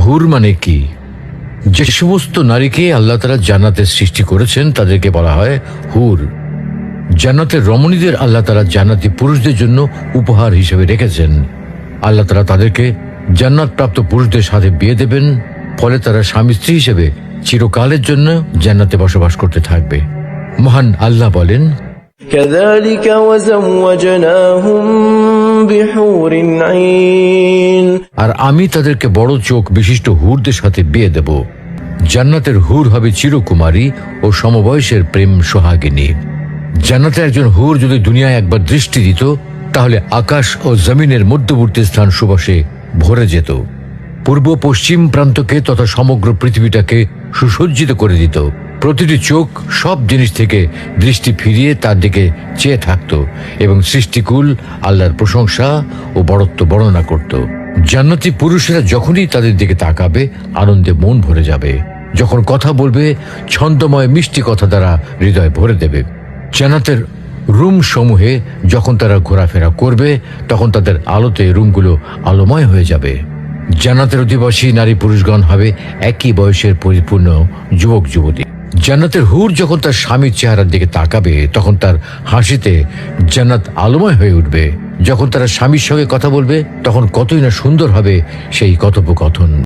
হুর মানে কি? যে সমস্ত নারীকে আল্লাহ তাআলা জান্নাতে সৃষ্টি করেছেন তাদেরকে বলা হয় হুর। জান্নাতের রমণীদের আল্লাহ তাআলা জান্নাতি পুরুষদের জন্য উপহার হিসেবে রেখেছেন। আল্লাহ তাআলা তাদেরকে জান্নাত প্রাপ্ত পুরুষদের সাথে বিয়ে দেবেন, ফলে তারা স্বামী স্ত্রী হিসেবে চিরকালের জন্য জান্নাতে বসবাস করতে থাকবে। মহান আল্লাহ বলেন, كذلك وزوجناهم بحور عين আর আমি তাদেরকে বড় চোখ বিশিষ্ট হুরদের সাথে বিয়ে দেব। জান্নাতের হুর হবে চিরকুমারী ও সমবয়সের প্রেম সোহাগিনী। জান্নাতে একজন হুর যদি দুনিয়ায় একবার দৃষ্টি দিত, তাহলে আকাশ ও জমিনের মধ্যবর্তী স্থান সুবাসে ভরে যেত। পূর্ব পশ্চিম প্রান্তকে তথা সমগ্র পৃথিবীটাকে সুসজ্জিত করে দিত। প্রতিটি চোখ সব জিনিস থেকে দৃষ্টি ফিরিয়ে তার দিকে চেয়ে থাকত এবং সৃষ্টিকুল আল্লাহর প্রশংসা ও বড়ত্ব বর্ণনা করত। জান্নাতি পুরুষেরা যখনই তাদের দিকে তাকাবে, আনন্দে মন ভরে যাবে। যখন কথা বলবে, ছন্দময় মিষ্টি কথা দ্বারা হৃদয় ভরে দেবে। জান্নাতের রুম সমূহে যখন তারা ঘোরাফেরা করবে, তখন তাদের আলোতে রুমগুলো আলোময় হয়ে যাবে। জান্নাতের অধিবাসী নারী পুরুষগণ হবে একই বয়সের পরিপূর্ণ যুবক যুবতী। জান্নাতের হুর যখন তার স্বামীর চেহারার দিকে তাকাবে, তখন তার হাসিতে জান্নাত আলোময় হয়ে উঠবে। যখন তারা স্বামীর সঙ্গে কথা বলবে, তখন কতই না সুন্দর হবে সেই কথোপকথন।